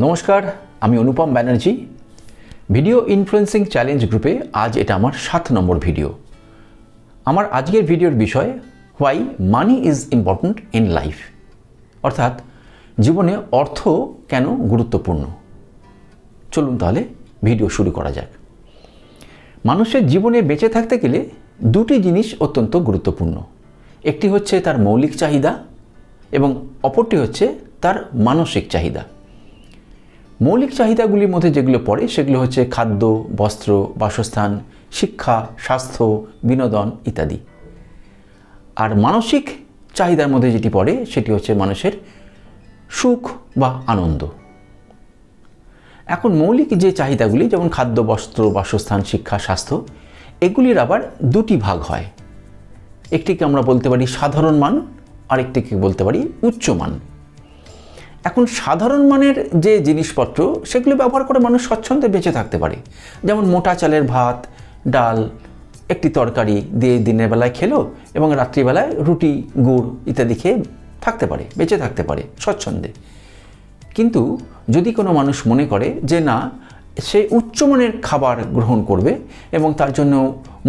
নমস্কার, আমি অনুপম Banerjee. Video influencing challenge গ্রুপে আজ এটা আমার 7 নম্বর ভিডিও। আমার আজকের ভিডিওর বিষয় why money is important in life, অর্থাৎ জীবনে অর্থ কেন গুরুত্বপূর্ণ। চলুন তাহলে ভিডিও শুরু করা যাক। মানুষের জীবনে বেঁচে থাকতে গেলে দুটি জিনিস অত্যন্ত গুরুত্বপূর্ণ। একটি হচ্ছে তার মৌলিক চাহিদা এবং অপরটি হচ্ছে তার মানসিক চাহিদা। মৌলিক চাহিদাগুলির মধ্যে যেগুলো পড়ে সেগুলো হচ্ছে খাদ্য, বস্ত্র, বাসস্থান, শিক্ষা, স্বাস্থ্য, বিনোদন ইত্যাদি। আর মানসিক চাহিদার মধ্যে যেটি পড়ে সেটি হচ্ছে মানুষের সুখ বা আনন্দ। এখন মৌলিক যে চাহিদাগুলি যেমন খাদ্য, বস্ত্র, বাসস্থান, শিক্ষা, স্বাস্থ্য, এগুলির আবার দুটি ভাগ হয়। একটিকে আমরা বলতে পারি সাধারণ মান, আর একটিকে বলতে পারি উচ্চ মান। এখন সাধারণ মানের যে জিনিসপত্র সেগুলো ব্যবহার করে মানুষ স্বচ্ছন্দে বেঁচে থাকতে পারে। যেমন মোটা চালের ভাত, ডাল, একটি তরকারি দিয়ে দিনের বেলায় খেলো এবং রাত্রিবেলায় রুটি, গুড় ইত্যাদি খেয়ে থাকতে পারে, বেঁচে থাকতে পারে স্বচ্ছন্দে। কিন্তু যদি কোনো মানুষ মনে করে যে না, সে উচ্চমানের খাবার গ্রহণ করবে এবং তার জন্য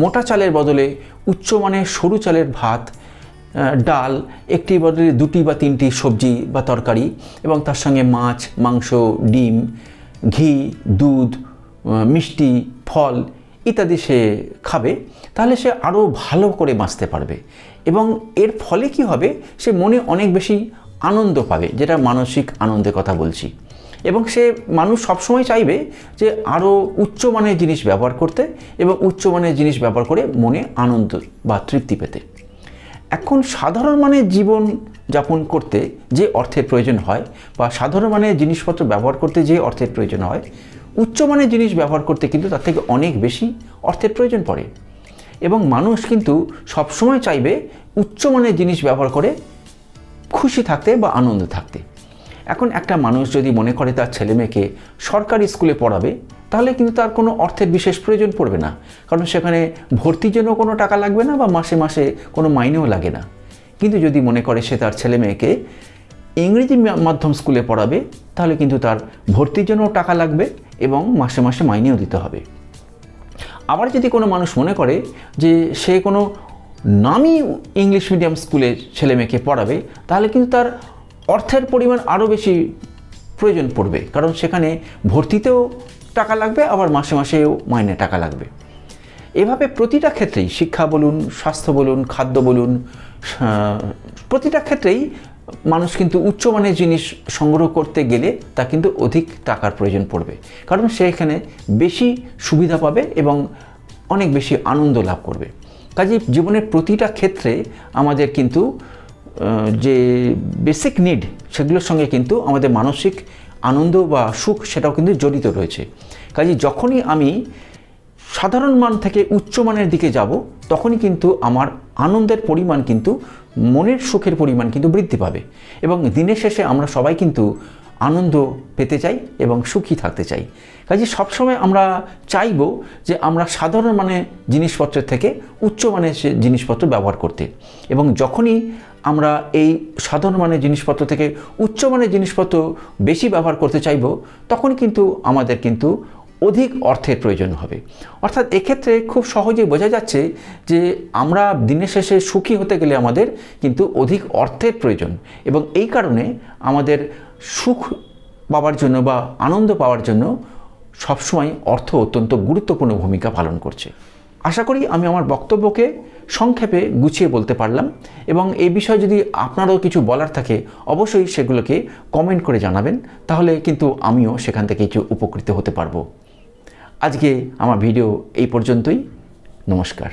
মোটা চালের বদলে উচ্চমানের সরু চালের ভাত, ডাল, একটি বদলে 2টি বা 3টি সবজি বা তরকারি এবং তার সঙ্গে মাছ, মাংস, ডিম, ঘি, দুধ, মিষ্টি, ফল ইত্যাদি সে খাবে, তাহলে সে আরও ভালো করে বাঁচতে পারবে এবং এর ফলে কি হবে, সে মনে অনেক বেশি আনন্দ পাবে, যেটা মানসিক আনন্দের কথা বলছি। এবং সে মানুষ সবসময় চাইবে যে আরও উচ্চমানের জিনিস ব্যবহার করতে এবং উচ্চমানের জিনিস ব্যবহার করে মনে আনন্দ বা তৃপ্তি পেতে। এখন সাধারণ মানের জীবন যাপন করতে যে অর্থের প্রয়োজন হয় বা সাধারণ মানের জিনিসপত্র ব্যবহার করতে যে অর্থের প্রয়োজন হয়, উচ্চমানের জিনিস ব্যবহার করতে কিন্তু তার থেকে অনেক বেশি অর্থের প্রয়োজন পড়ে। এবং মানুষ কিন্তু সবসময় চাইবে উচ্চমানের জিনিস ব্যবহার করে খুশি থাকতে বা আনন্দ থাকতে। এখন একটা মানুষ যদি মনে করে তার ছেলে মেয়েকে সরকারি স্কুলে পড়াবে, তাহলে কিন্তু তার কোনো অর্থের বিশেষ প্রয়োজন পড়বে না, কারণ সেখানে ভর্তির জন্য কোনো টাকা লাগবে না বা মাসে মাসে কোনো মাইনেও লাগে না। কিন্তু যদি মনে করে সে তার ছেলে মেয়েকে ইংরেজি মাধ্যম স্কুলে পড়াবে, তাহলে কিন্তু তার ভর্তির জন্যও টাকা লাগবে এবং মাসে মাসে মাইনেও দিতে হবে। আবার যদি কোনো মানুষ মনে করে যে সে কোনো নামি ইংলিশ মিডিয়াম স্কুলে ছেলে মেয়েকে পড়াবে, তাহলে কিন্তু তার অর্থের পরিমাণ আরও বেশি প্রয়োজন পড়বে, কারণ সেখানে ভর্তিতেও টাকা লাগবে, আবার মাসে মাসেও মাইনে টাকা লাগবে। এভাবে প্রতিটা ক্ষেত্রেই, শিক্ষা বলুন, স্বাস্থ্য বলুন, খাদ্য বলুন, প্রতিটা ক্ষেত্রেই মানুষ কিন্তু উচ্চমানের জিনিস সংগ্রহ করতে গেলে তা কিন্তু অধিক টাকার প্রয়োজন পড়বে, কারণ সে এখানে বেশি সুবিধা পাবে এবং অনেক বেশি আনন্দ লাভ করবে। কাজেই জীবনের প্রতিটা ক্ষেত্রে আমাদের কিন্তু যে বেসিক নিড সেগুলোর সঙ্গে কিন্তু আমাদের মানসিক আনন্দ বা সুখ সেটাও কিন্তু জড়িত রয়েছে। কাজেই যখনই আমি সাধারণ মান থেকে উচ্চমানের দিকে যাব, তখনই কিন্তু আমার আনন্দের পরিমাণ কিন্তু, মনের সুখের পরিমাণ কিন্তু বৃদ্ধি পাবে এবং দিনের শেষে আমরা সবাই কিন্তু আনন্দ পেতে চাই এবং সুখী থাকতে চাই। কাজে সবসময় আমরা চাইব যে আমরা সাধারণ মানের জিনিসপত্রের থেকে উচ্চমানের জিনিসপত্র ব্যবহার করতে, এবং যখনই আমরা এই সাধারণ মানের জিনিসপত্র থেকে উচ্চমানের জিনিসপত্র বেশি ব্যবহার করতে চাইব, তখন কিন্তু আমাদের কিন্তু অধিক অর্থের প্রয়োজন হবে। অর্থাৎ এক্ষেত্রে খুব সহজেই বোঝা যাচ্ছে যে আমরা দিনের শেষে সুখী হতে গেলে আমাদের কিন্তু অধিক অর্থের প্রয়োজন, এবং এই কারণে আমাদের সুখ পাওয়ার জন্য বা আনন্দ পাওয়ার জন্য সবসময় অর্থ অত্যন্ত গুরুত্বপূর্ণ ভূমিকা পালন করছে। আশা করি আমি আমার বক্তব্যকে সংক্ষেপে গুছিয়ে বলতে পারলাম, এবং এই বিষয়ে যদি আপনারও কিছু বলার থাকে অবশ্যই সেগুলোকে কমেন্ট করে জানাবেন, তাহলে কিন্তু আমিও সেখান থেকে কিছু উপকৃত হতে পারবো। আজকে আমার ভিডিও এই পর্যন্তই। নমস্কার।